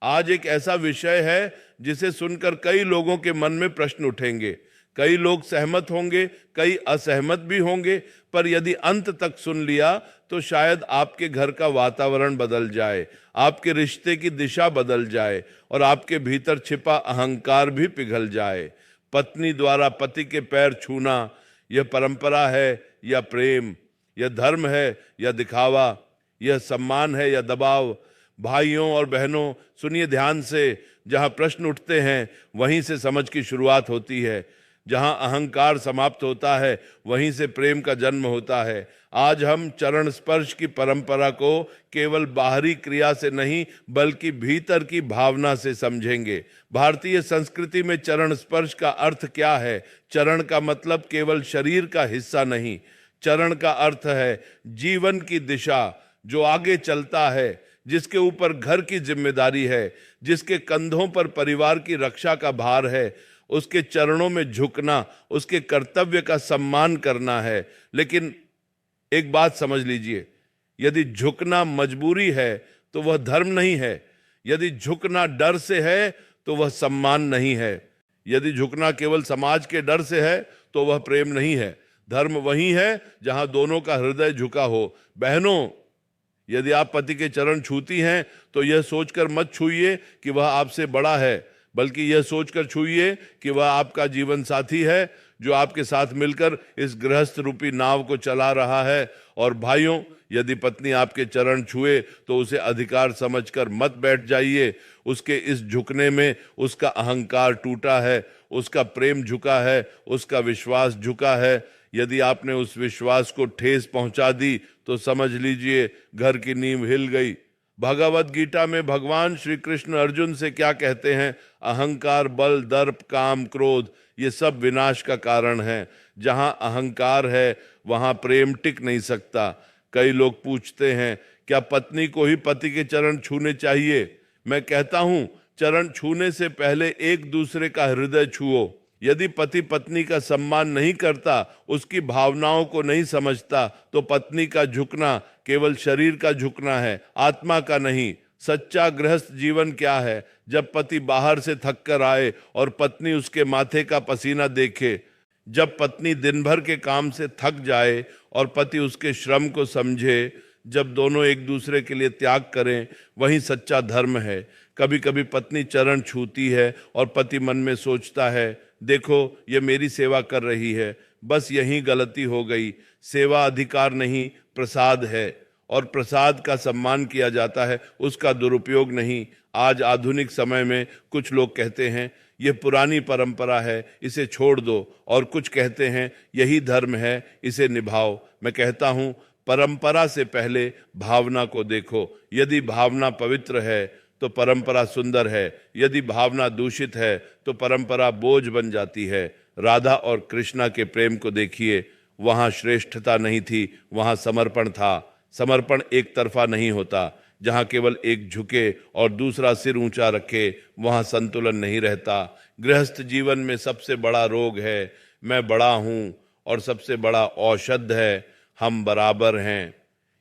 आज एक ऐसा विषय है जिसे सुनकर कई लोगों के मन में प्रश्न उठेंगे। कई लोग सहमत होंगे, कई असहमत भी होंगे, पर यदि अंत तक सुन लिया तो शायद आपके घर का वातावरण बदल जाए, आपके रिश्ते की दिशा बदल जाए और आपके भीतर छिपा अहंकार भी पिघल जाए। पत्नी द्वारा पति के पैर छूना, यह परंपरा है या प्रेम? यह धर्म है या दिखावा? यह सम्मान है या दबाव? भाइयों और बहनों, सुनिए ध्यान से। जहां प्रश्न उठते हैं वहीं से समझ की शुरुआत होती है। जहां अहंकार समाप्त होता है वहीं से प्रेम का जन्म होता है। आज हम चरण स्पर्श की परंपरा को केवल बाहरी क्रिया से नहीं बल्कि भीतर की भावना से समझेंगे। भारतीय संस्कृति में चरण स्पर्श का अर्थ क्या है? चरण का मतलब केवल शरीर का हिस्सा नहीं। चरण का अर्थ है जीवन की दिशा, जो आगे चलता है, जिसके ऊपर घर की जिम्मेदारी है, जिसके कंधों पर परिवार की रक्षा का भार है। उसके चरणों में झुकना, उसके कर्तव्य का सम्मान करना है। लेकिन एक बात समझ लीजिए, यदि झुकना मजबूरी है तो वह धर्म नहीं है। यदि झुकना डर से है तो वह सम्मान नहीं है। यदि झुकना केवल समाज के डर से है तो वह प्रेम नहीं है। धर्म वही है जहां दोनों का हृदय झुका हो। बहनों, यदि आप पति के चरण छूती हैं तो यह सोचकर मत छूइए कि वह आपसे बड़ा है, बल्कि यह सोचकर छूइए कि वह आपका जीवन साथी है, जो आपके साथ मिलकर इस गृहस्थ रूपी नाव को चला रहा है। और भाइयों, यदि पत्नी आपके चरण छुए तो उसे अधिकार समझकर मत बैठ जाइए। उसके इस झुकने में उसका अहंकार टूटा है, उसका प्रेम झुका है, उसका विश्वास झुका है। यदि आपने उस विश्वास को ठेस पहुंचा दी तो समझ लीजिए घर की नींव हिल गई। भगवत गीता में भगवान श्री कृष्ण अर्जुन से क्या कहते हैं? अहंकार, बल, दर्प, काम, क्रोध, ये सब विनाश का कारण है। जहां अहंकार है वहां प्रेम टिक नहीं सकता। कई लोग पूछते हैं, क्या पत्नी को ही पति के चरण छूने चाहिए? मैं कहता हूं, चरण छूने से पहले एक दूसरे का हृदय छुओ। यदि पति पत्नी का सम्मान नहीं करता, उसकी भावनाओं को नहीं समझता, तो पत्नी का झुकना केवल शरीर का झुकना है, आत्मा का नहीं। सच्चा गृहस्थ जीवन क्या है? जब पति बाहर से थक कर आए और पत्नी उसके माथे का पसीना देखे। जब पत्नी दिन भर के काम से थक जाए और पति उसके श्रम को समझे। जब दोनों एक दूसरे के लिए त्याग करें, वही सच्चा धर्म है। कभी कभी पत्नी चरण छूती है और पति मन में सोचता है, देखो ये मेरी सेवा कर रही है, बस यही गलती हो गई। सेवा अधिकार नहीं, प्रसाद है, और प्रसाद का सम्मान किया जाता है, उसका दुरुपयोग नहीं। आज आधुनिक समय में कुछ लोग कहते हैं ये पुरानी परंपरा है, इसे छोड़ दो, और कुछ कहते हैं यही धर्म है, इसे निभाओ। मैं कहता हूँ, परंपरा से पहले भावना को देखो। यदि भावना पवित्र है तो परंपरा सुंदर है, यदि भावना दूषित है तो परंपरा बोझ बन जाती है। राधा और कृष्णा के प्रेम को देखिए, वहाँ श्रेष्ठता नहीं थी, वहाँ समर्पण था। समर्पण एक तरफा नहीं होता। जहाँ केवल एक झुके और दूसरा सिर ऊंचा रखे, वहाँ संतुलन नहीं रहता। गृहस्थ जीवन में सबसे बड़ा रोग है मैं बड़ा हूँ, और सबसे बड़ा औषध है हम बराबर हैं।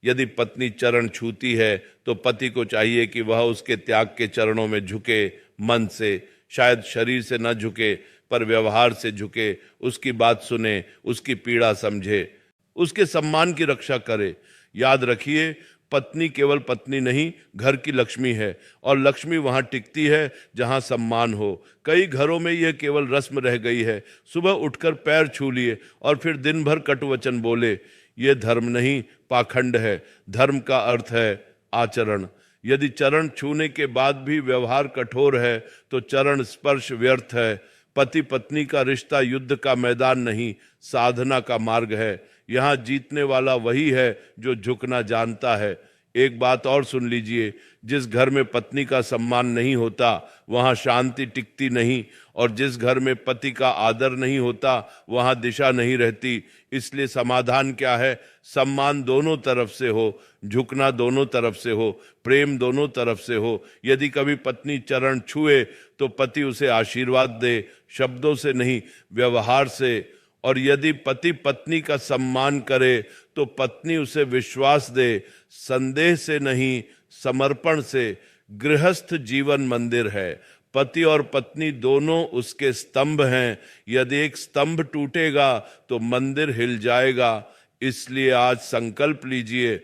यदि पत्नी चरण छूती है तो पति को चाहिए कि वह उसके त्याग के चरणों में झुके, मन से। शायद शरीर से न झुके पर व्यवहार से झुके, उसकी बात सुने, उसकी पीड़ा समझे, उसके सम्मान की रक्षा करे। याद रखिए, पत्नी केवल पत्नी नहीं, घर की लक्ष्मी है, और लक्ष्मी वहाँ टिकती है जहाँ सम्मान हो। कई घरों में यह केवल रस्म रह गई है, सुबह उठकर पैर छू लिए और फिर दिन भर कटुवचन बोले। ये धर्म नहीं, पाखंड है। धर्म का अर्थ है आचरण। यदि चरण छूने के बाद भी व्यवहार कठोर है तो चरण स्पर्श व्यर्थ है। पति पत्नी का रिश्ता युद्ध का मैदान नहीं, साधना का मार्ग है। यहाँ जीतने वाला वही है जो झुकना जानता है। एक बात और सुन लीजिए, जिस घर में पत्नी का सम्मान नहीं होता वहाँ शांति टिकती नहीं, और जिस घर में पति का आदर नहीं होता वहाँ दिशा नहीं रहती। इसलिए समाधान क्या है? सम्मान दोनों तरफ से हो, झुकना दोनों तरफ से हो, प्रेम दोनों तरफ से हो। यदि कभी पत्नी चरण छुए तो पति उसे आशीर्वाद दे, शब्दों से नहीं, व्यवहार से। और यदि पति पत्नी का सम्मान करे तो पत्नी उसे विश्वास दे, संदेह से नहीं, समर्पण से। गृहस्थ जीवन मंदिर है, पति और पत्नी दोनों उसके स्तंभ हैं। यदि एक स्तंभ टूटेगा तो मंदिर हिल जाएगा। इसलिए आज संकल्प लीजिए,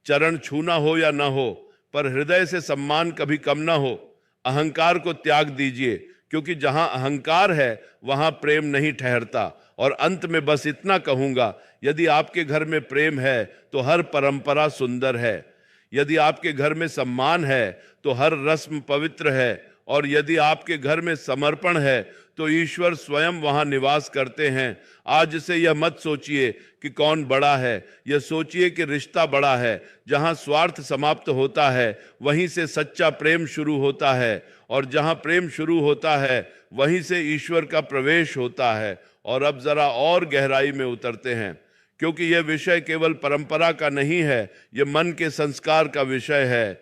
चरण छूना हो या ना हो, पर हृदय से सम्मान कभी कम ना हो। अहंकार को त्याग दीजिए, क्योंकि जहां अहंकार है वहां प्रेम नहीं ठहरता। और अंत में बस इतना कहूंगा, यदि आपके घर में प्रेम है तो हर परंपरा सुंदर है। यदि आपके घर में सम्मान है तो हर रस्म पवित्र है। और यदि आपके घर में समर्पण है तो ईश्वर स्वयं वहां निवास करते हैं। आज से यह मत सोचिए कि कौन बड़ा है, यह सोचिए कि रिश्ता बड़ा है। जहां स्वार्थ समाप्त होता है वहीं से सच्चा प्रेम शुरू होता है, और जहां प्रेम शुरू होता है वहीं से ईश्वर का प्रवेश होता है। और अब जरा और गहराई में उतरते हैं, क्योंकि यह विषय केवल परंपरा का नहीं है, यह मन के संस्कार का विषय है।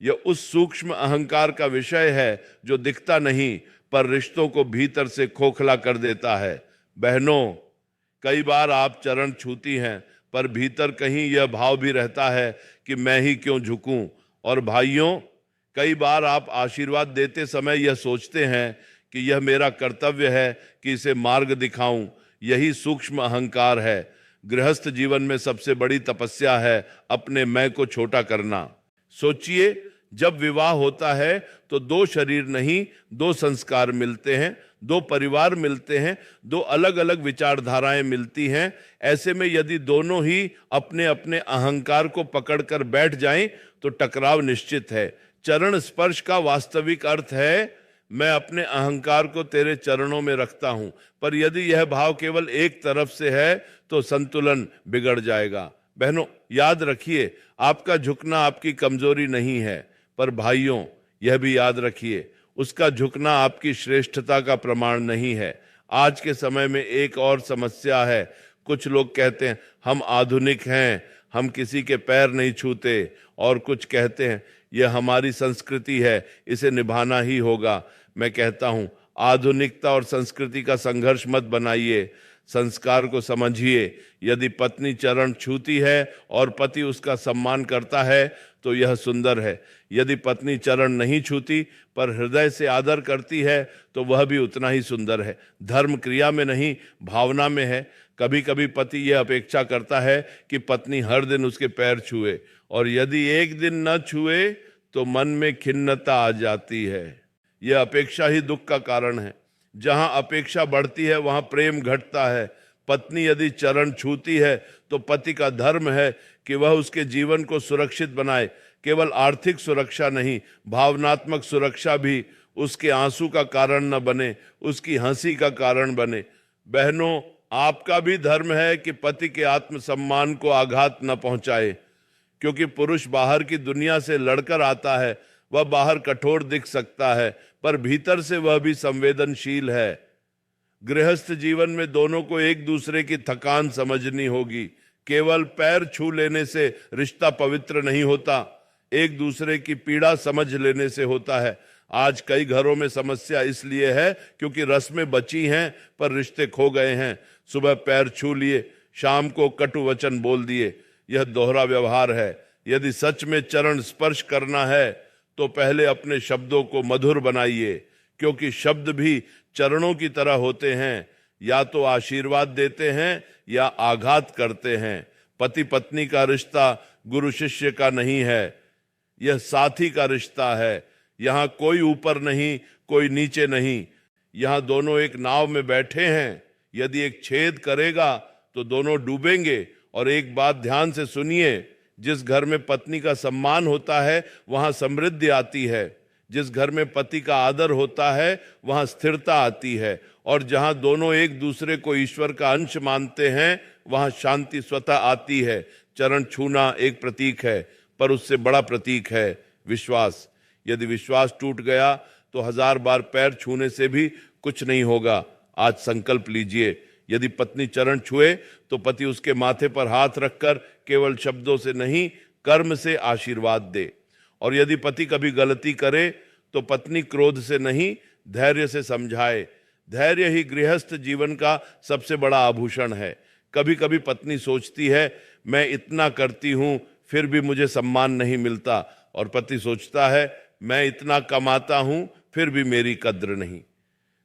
यह उस सूक्ष्म अहंकार का विषय है जो दिखता नहीं पर रिश्तों को भीतर से खोखला कर देता है। बहनों, कई बार आप चरण छूती हैं, पर भीतर कहीं यह भाव भी रहता है कि मैं ही क्यों झुकूं। और भाइयों, कई बार आप आशीर्वाद देते समय यह सोचते हैं कि यह मेरा कर्तव्य है कि इसे मार्ग दिखाऊं। यही सूक्ष्म अहंकार है। गृहस्थ जीवन में सबसे बड़ी तपस्या है अपने मैं को छोटा करना। सोचिए, जब विवाह होता है तो दो शरीर नहीं, दो संस्कार मिलते हैं, दो परिवार मिलते हैं, दो अलग अलग विचारधाराएं मिलती हैं। ऐसे में यदि दोनों ही अपने अपने अहंकार को पकड़कर बैठ जाएं तो टकराव निश्चित है। चरण स्पर्श का वास्तविक अर्थ है, मैं अपने अहंकार को तेरे चरणों में रखता हूं। पर यदि यह भाव केवल एक तरफ से है तो संतुलन बिगड़ जाएगा। बहनों, याद रखिए, आपका झुकना आपकी कमजोरी नहीं है, पर भाइयों, यह भी याद रखिए, उसका झुकना आपकी श्रेष्ठता का प्रमाण नहीं है। आज के समय में एक और समस्या है। कुछ लोग कहते हैं हम आधुनिक हैं, हम किसी के पैर नहीं छूते, और कुछ कहते हैं यह हमारी संस्कृति है, इसे निभाना ही होगा। मैं कहता हूं, आधुनिकता और संस्कृति का संघर्ष मत बनाइए, संस्कार को समझिए। यदि पत्नी चरण छूती है और पति उसका सम्मान करता है तो यह सुंदर है। यदि पत्नी चरण नहीं छूती पर हृदय से आदर करती है तो वह भी उतना ही सुंदर है। धर्म क्रिया में नहीं, भावना में है। कभी कभी पति यह अपेक्षा करता है कि पत्नी हर दिन उसके पैर छुए, और यदि एक दिन न छुए तो मन में खिन्नता आ जाती है। यह अपेक्षा ही दुख का कारण है। जहां अपेक्षा बढ़ती है वहां प्रेम घटता है। पत्नी यदि चरण छूती है तो पति का धर्म है कि वह उसके जीवन को सुरक्षित बनाए। केवल आर्थिक सुरक्षा नहीं, भावनात्मक सुरक्षा भी। उसके आंसू का कारण न बने, उसकी हंसी का कारण बने। बहनों, आपका भी धर्म है कि पति के आत्मसम्मान को आघात न पहुंचाए, क्योंकि पुरुष बाहर की दुनिया से लड़कर आता है। वह बाहर कठोर दिख सकता है, पर भीतर से वह भी संवेदनशील है। गृहस्थ जीवन में दोनों को एक दूसरे की थकान समझनी होगी। केवल पैर छू लेने से रिश्ता पवित्र नहीं होता, एक दूसरे की पीड़ा समझ लेने से होता है। आज कई घरों में समस्या इसलिए है क्योंकि रस्में बची हैं पर रिश्ते खो गए हैं। सुबह पैर छू लिए, शाम को कटु वचन बोल दिए। यह दोहरा व्यवहार है। यदि सच में चरण स्पर्श करना है तो पहले अपने शब्दों को मधुर बनाइए, क्योंकि शब्द भी चरणों की तरह होते हैं, या तो आशीर्वाद देते हैं या आघात करते हैं। पति पत्नी का रिश्ता गुरु शिष्य का नहीं है, यह साथी का रिश्ता है। यहाँ कोई ऊपर नहीं, कोई नीचे नहीं, यहाँ दोनों एक नाव में बैठे हैं। यदि एक छेद करेगा तो दोनों डूबेंगे। और एक बात ध्यान से सुनिए, जिस घर में पत्नी का सम्मान होता है वहां समृद्धि आती है। जिस घर में पति का आदर होता है वहां स्थिरता आती है। और जहां दोनों एक दूसरे को ईश्वर का अंश मानते हैं वहां शांति स्वतः आती है। चरण छूना एक प्रतीक है, पर उससे बड़ा प्रतीक है विश्वास। यदि विश्वास टूट गया तो 1000 बार पैर छूने से भी कुछ नहीं होगा। आज संकल्प लीजिए, यदि पत्नी चरण छुए तो पति उसके माथे पर हाथ रखकर केवल शब्दों से नहीं, कर्म से आशीर्वाद दे। और यदि पति कभी गलती करे तो पत्नी क्रोध से नहीं, धैर्य से समझाए। धैर्य ही गृहस्थ जीवन का सबसे बड़ा आभूषण है। कभी कभी पत्नी सोचती है मैं इतना करती हूं फिर भी मुझे सम्मान नहीं मिलता, और पति सोचता है मैं इतना कमाता हूं फिर भी मेरी कद्र नहीं।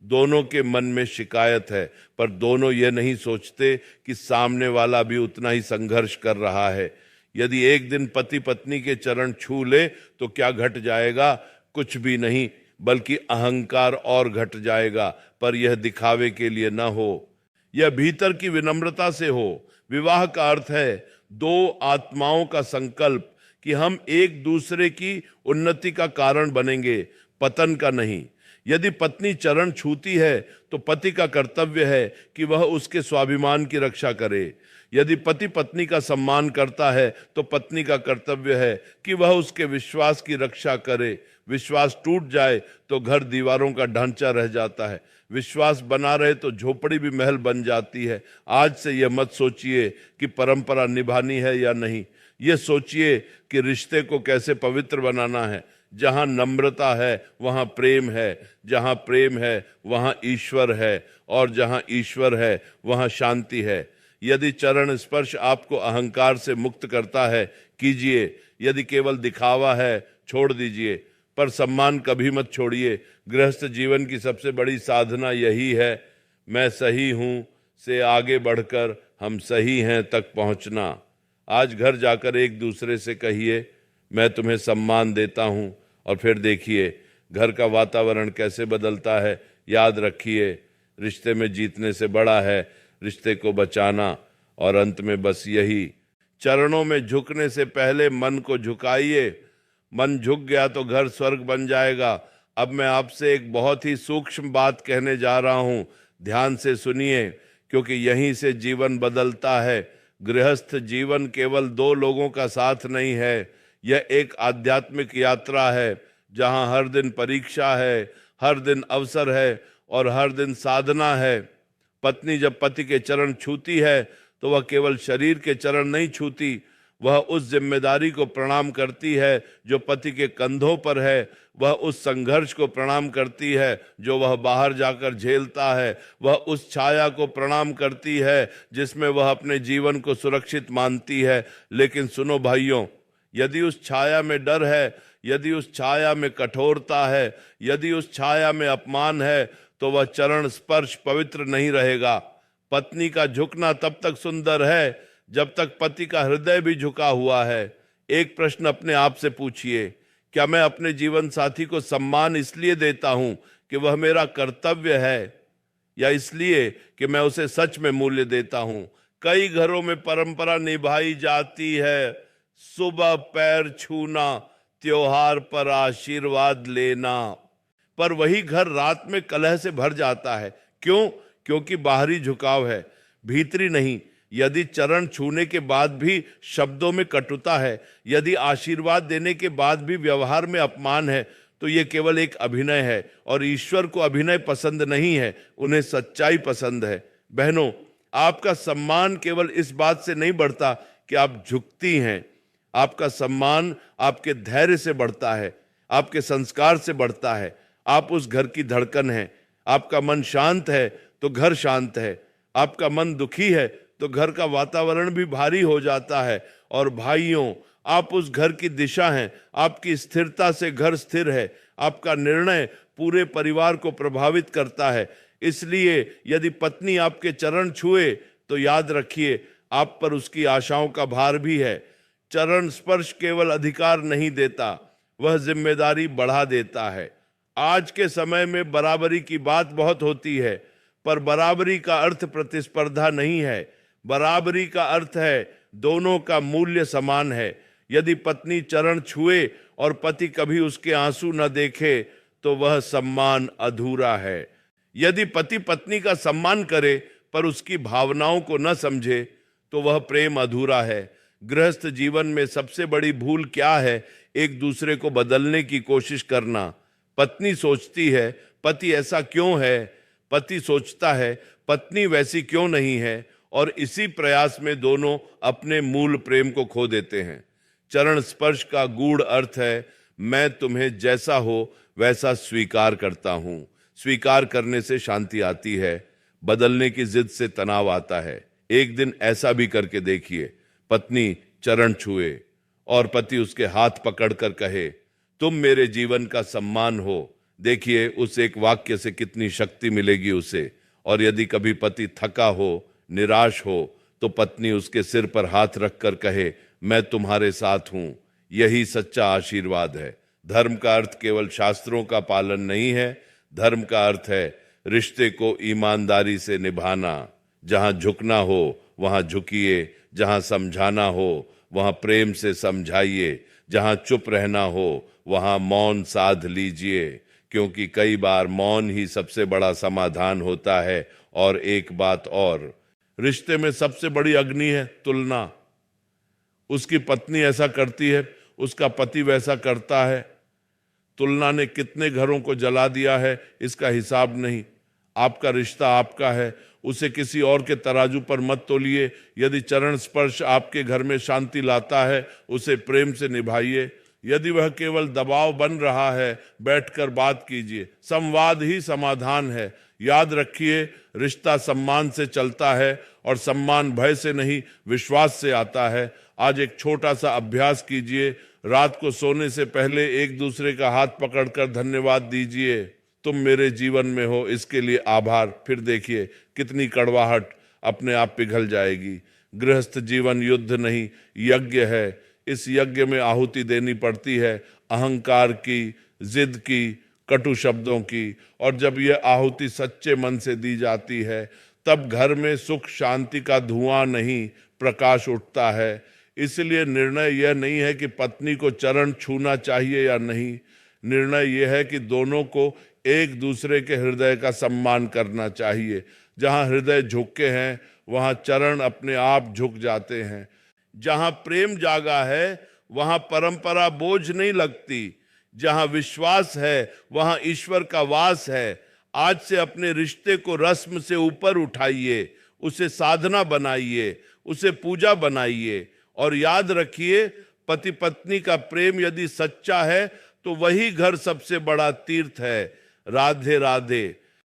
दोनों के मन में शिकायत है, पर दोनों ये नहीं सोचते कि सामने वाला भी उतना ही संघर्ष कर रहा है। यदि एक दिन पति पत्नी के चरण छू ले तो क्या घट जाएगा? कुछ भी नहीं, बल्कि अहंकार और घट जाएगा। पर यह दिखावे के लिए न हो, यह भीतर की विनम्रता से हो। विवाह का अर्थ है दो आत्माओं का संकल्प कि हम एक दूसरे की उन्नति का कारण बनेंगे, पतन का नहीं। यदि पत्नी चरण छूती है तो पति का कर्तव्य है कि वह उसके स्वाभिमान की रक्षा करे। यदि पति पत्नी का सम्मान करता है तो पत्नी का कर्तव्य है कि वह उसके विश्वास की रक्षा करे। विश्वास टूट जाए तो घर दीवारों का ढांचा रह जाता है, विश्वास बना रहे तो झोपड़ी भी महल बन जाती है। आज से यह मत सोचिए कि परंपरा निभानी है या नहीं, यह सोचिए कि रिश्ते को कैसे पवित्र बनाना है। जहां नम्रता है वहां प्रेम है, जहां प्रेम है वहां ईश्वर है, और जहां ईश्वर है वहां शांति है। यदि चरण स्पर्श आपको अहंकार से मुक्त करता है, कीजिए। यदि केवल दिखावा है, छोड़ दीजिए। पर सम्मान कभी मत छोड़िए। गृहस्थ जीवन की सबसे बड़ी साधना यही है, मैं सही हूं से आगे बढ़कर हम सही हैं तक पहुंचना। आज घर जाकर एक दूसरे से कहिए, मैं तुम्हें सम्मान देता हूं, और फिर देखिए घर का वातावरण कैसे बदलता है। याद रखिए, रिश्ते में जीतने से बड़ा है रिश्ते को बचाना। और अंत में बस यही, चरणों में झुकने से पहले मन को झुकाइए। मन झुक गया तो घर स्वर्ग बन जाएगा। अब मैं आपसे एक बहुत ही सूक्ष्म बात कहने जा रहा हूं, ध्यान से सुनिए, क्योंकि यहीं से जीवन बदलता है। गृहस्थ जीवन केवल दो लोगों का साथ नहीं है, यह एक आध्यात्मिक यात्रा है जहां हर दिन परीक्षा है, हर दिन अवसर है और हर दिन साधना है। पत्नी जब पति के चरण छूती है तो वह केवल शरीर के चरण नहीं छूती, वह उस जिम्मेदारी को प्रणाम करती है जो पति के कंधों पर है। वह उस संघर्ष को प्रणाम करती है जो वह बाहर जाकर झेलता है। वह उस छाया को प्रणाम करती है जिसमें वह अपने जीवन को सुरक्षित मानती है। लेकिन सुनो भाइयों, यदि उस छाया में डर है, यदि उस छाया में कठोरता है, यदि उस छाया में अपमान है, तो वह चरण स्पर्श पवित्र नहीं रहेगा। पत्नी का झुकना तब तक सुंदर है जब तक पति का हृदय भी झुका हुआ है। एक प्रश्न अपने आप से पूछिए, क्या मैं अपने जीवन साथी को सम्मान इसलिए देता हूं कि वह मेरा कर्तव्य है, या इसलिए कि मैं उसे सच में मूल्य देता हूं? कई घरों में परंपरा निभाई जाती है, सुबह पैर छूना, त्योहार पर आशीर्वाद लेना, पर वही घर रात में कलह से भर जाता है। क्यों? क्योंकि बाहरी झुकाव है, भीतरी नहीं। यदि चरण छूने के बाद भी शब्दों में कटुता है, यदि आशीर्वाद देने के बाद भी व्यवहार में अपमान है, तो ये केवल एक अभिनय है। और ईश्वर को अभिनय पसंद नहीं है, उन्हें सच्चाई पसंद है। बहनों, आपका सम्मान केवल इस बात से नहीं बढ़ता कि आप झुकती हैं, आपका सम्मान आपके धैर्य से बढ़ता है, आपके संस्कार से बढ़ता है। आप उस घर की धड़कन हैं। आपका मन शांत है तो घर शांत है, आपका मन दुखी है तो घर का वातावरण भी भारी हो जाता है। और भाइयों, आप उस घर की दिशा हैं, आपकी स्थिरता से घर स्थिर है, आपका निर्णय पूरे परिवार को प्रभावित करता है। इसलिए यदि पत्नी आपके चरण छुए तो याद रखिए, आप पर उसकी आशाओं का भार भी है। चरण स्पर्श केवल अधिकार नहीं देता, वह जिम्मेदारी बढ़ा देता है। आज के समय में बराबरी की बात बहुत होती है, पर बराबरी का अर्थ प्रतिस्पर्धा नहीं है। बराबरी का अर्थ है दोनों का मूल्य समान है। यदि पत्नी चरण छुए और पति कभी उसके आंसू न देखे तो वह सम्मान अधूरा है। यदि पति पत्नी का सम्मान करे पर उसकी भावनाओं को न समझे तो वह प्रेम अधूरा है। गृहस्थ जीवन में सबसे बड़ी भूल क्या है? एक दूसरे को बदलने की कोशिश करना। पत्नी सोचती है पति ऐसा क्यों है, पति सोचता है पत्नी वैसी क्यों नहीं है, और इसी प्रयास में दोनों अपने मूल प्रेम को खो देते हैं। चरण स्पर्श का गूढ़ अर्थ है, मैं तुम्हें जैसा हो वैसा स्वीकार करता हूं। स्वीकार करने से शांति आती है, बदलने की जिद से तनाव आता है। एक दिन ऐसा भी करके देखिए, पत्नी चरण छुए और पति उसके हाथ पकड़कर कहे, तुम मेरे जीवन का सम्मान हो। देखिए उस एक वाक्य से कितनी शक्ति मिलेगी उसे। और यदि कभी पति थका हो, निराश हो, तो पत्नी उसके सिर पर हाथ रखकर कहे, मैं तुम्हारे साथ हूं। यही सच्चा आशीर्वाद है। धर्म का अर्थ केवल शास्त्रों का पालन नहीं है। धर्म का अर्थ है रिश्ते को ईमानदारी से निभाना। जहां झुकना हो वहां झुकिए, जहां समझाना हो वहां प्रेम से समझाइए, जहां चुप रहना हो वहां मौन साध लीजिए, क्योंकि कई बार मौन ही सबसे बड़ा समाधान होता है। और एक बात और, रिश्ते में सबसे बड़ी अग्नि है तुलना। उसकी पत्नी ऐसा करती है, उसका पति वैसा करता है। तुलना ने कितने घरों को जला दिया है, इसका हिसाब नहीं। आपका रिश्ता आपका है, उसे किसी और के तराजू पर मत तोलिए। यदि चरण स्पर्श आपके घर में शांति लाता है, उसे प्रेम से निभाइए। यदि वह केवल दबाव बन रहा है, बैठकर बात कीजिए। संवाद ही समाधान है। याद रखिए, रिश्ता सम्मान से चलता है और सम्मान भय से नहीं, विश्वास से आता है। आज एक छोटा सा अभ्यास कीजिए। रात को सोने से पहले एक दूसरे का हाथ पकड़कर धन्यवाद दीजिए। तुम मेरे जीवन में हो, इसके लिए आभार। फिर देखिए कितनी कड़वाहट अपने आप पिघल जाएगी। गृहस्थ जीवन युद्ध नहीं, यज्ञ है। इस यज्ञ में आहुति देनी पड़ती है, अहंकार की, जिद की, कटु शब्दों की। और जब यह आहुति सच्चे मन से दी जाती है, तब घर में सुख शांति का धुआं नहीं, प्रकाश उठता है। इसलिए निर्णय यह नहीं है कि पत्नी को चरण छूना चाहिए या नहीं। निर्णय यह है कि दोनों को एक दूसरे के हृदय का सम्मान करना चाहिए। जहां हृदय झुके हैं, वहां चरण अपने आप झुक जाते हैं। जहां प्रेम जागा है, वहां परंपरा बोझ नहीं लगती। जहां विश्वास है, वहां ईश्वर का वास है। आज से अपने रिश्ते को रस्म से ऊपर उठाइए, उसे साधना बनाइए, उसे पूजा बनाइए। और याद रखिए, पति पत्नी का प्रेम यदि सच्चा है, तो वही घर सबसे बड़ा तीर्थ है। राधे राधे।